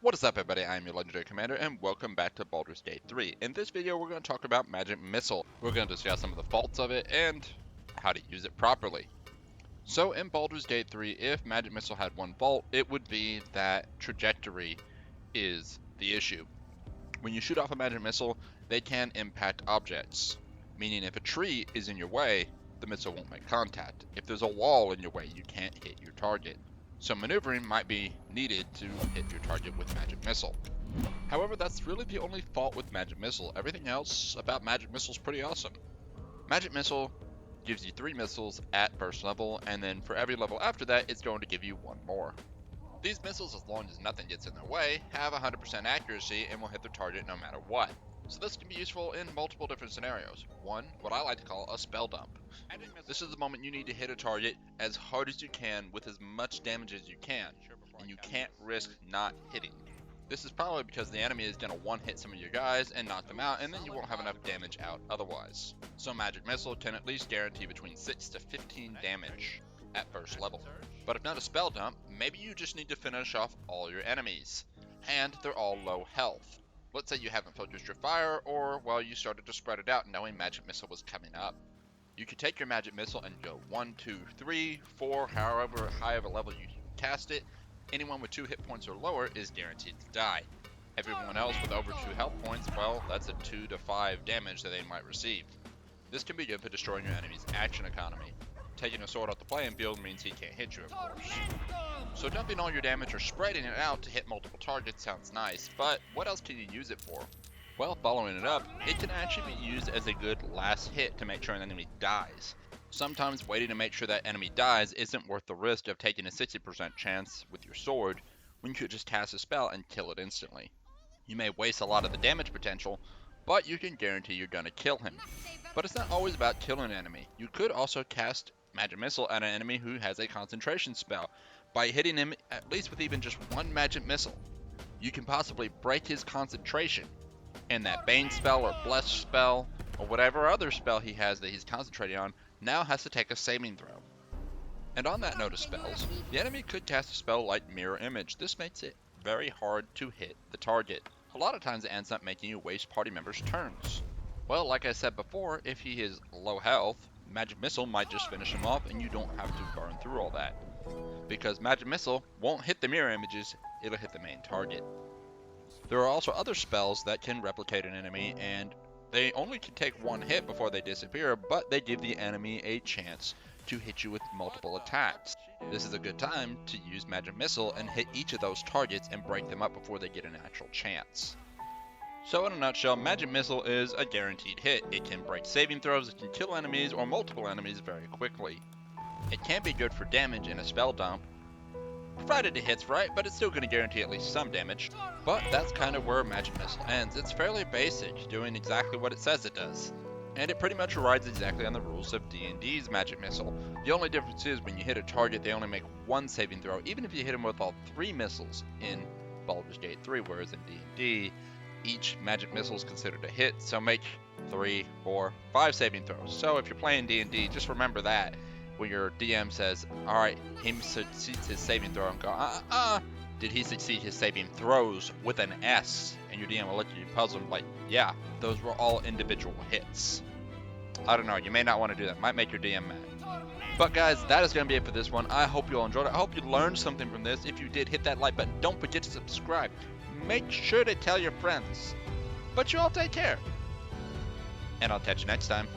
What is up, everybody? I am your Legendary Commander, and welcome back to Baldur's Gate 3. In this video, we're going to talk about Magic Missile. We're going to discuss some of the faults of it and how to use it properly. So in Baldur's Gate 3, if Magic Missile had one fault, it would be that trajectory is the issue. When you shoot off a Magic Missile, they can impact objects, meaning if a tree is in your way, the missile won't make contact. If there's a wall in your way, you can't hit your target. So maneuvering might be needed to hit your target with Magic Missile. However, that's really the only fault with Magic Missile. Everything else about Magic Missile is pretty awesome. Magic Missile gives you 3 missiles at first level, and then for every level after that, it's going to give you 1 more. These missiles, as long as nothing gets in their way, have 100% accuracy and will hit their target no matter what. So this can be useful in multiple different scenarios. One, what I like to call a spell dump. This is the moment you need to hit a target as hard as you can with as much damage as you can, and you can't risk not hitting. This is probably because the enemy is going to one-hit some of your guys and knock them out, and then you won't have enough damage out otherwise. So Magic Missile can at least guarantee between 6 to 15 damage at first level. But if not a spell dump, maybe you just need to finish off all your enemies, and they're all low health. Let's say you haven't focused your fire, or, well, you started to spread it out knowing Magic Missile was coming up. You could take your Magic Missile and go 1, 2, 3, 4, however high of a level you cast it. Anyone with 2 hit points or lower is guaranteed to die. Everyone else with over 2 health points, well, that's a 2 to 5 damage that they might receive. This can be good for destroying your enemy's action economy. Taking a sword off the playing field means he can't hit you, of course. So dumping all your damage or spreading it out to hit multiple targets sounds nice, but what else can you use it for? Well, following it up, it can actually be used as a good last hit to make sure an enemy dies. Sometimes waiting to make sure that enemy dies isn't worth the risk of taking a 60% chance with your sword when you could just cast a spell and kill it instantly. You may waste a lot of the damage potential, but you can guarantee you're going to kill him. But it's not always about killing an enemy. You could also cast Magic Missile at an enemy who has a concentration spell. By hitting him at least with even just 1 Magic Missile, you can possibly break his concentration, and that Bane spell or Bless spell or whatever other spell he has that he's concentrating on now has to take a saving throw. And on that note of spells, the enemy could cast a spell like Mirror Image. This makes it very hard to hit the target. A lot of times it ends up making you waste party members' turns. Well, like I said before, if he is low health, Magic Missile might just finish him off and you don't have to burn through all that. Because Magic Missile won't hit the mirror images, it'll hit the main target. There are also other spells that can replicate an enemy, and they only can take 1 hit before they disappear, but they give the enemy a chance to hit you with multiple attacks. This is a good time to use Magic Missile and hit each of those targets and break them up before they get an actual chance. So in a nutshell, Magic Missile is a guaranteed hit. It can break saving throws, it can kill enemies or multiple enemies very quickly. It can be good for damage in a spell dump, provided it hits right, but it's still going to guarantee at least some damage. But that's kind of where Magic Missile ends. It's fairly basic, doing exactly what it says it does. And it pretty much rides exactly on the rules of D&D's Magic Missile. The only difference is when you hit a target, they only make 1 saving throw, even if you hit them with all 3 missiles in Baldur's Gate 3, whereas in D&D, each Magic Missile is considered a hit, so make 3, 4, 5 saving throws. So if you're playing D&D, just remember that when your DM says, alright, he succeeds his saving throw, and go, did he succeed his saving throws with an S? And your DM will look at you puzzled, like, yeah, those were all individual hits. I don't know, you may not want to do that. Might make your DM mad. But guys, that is going to be it for this one. I hope you all enjoyed it. I hope you learned something from this. If you did, hit that like button. Don't forget to subscribe. Make sure to tell your friends. But you all take care. And I'll catch you next time.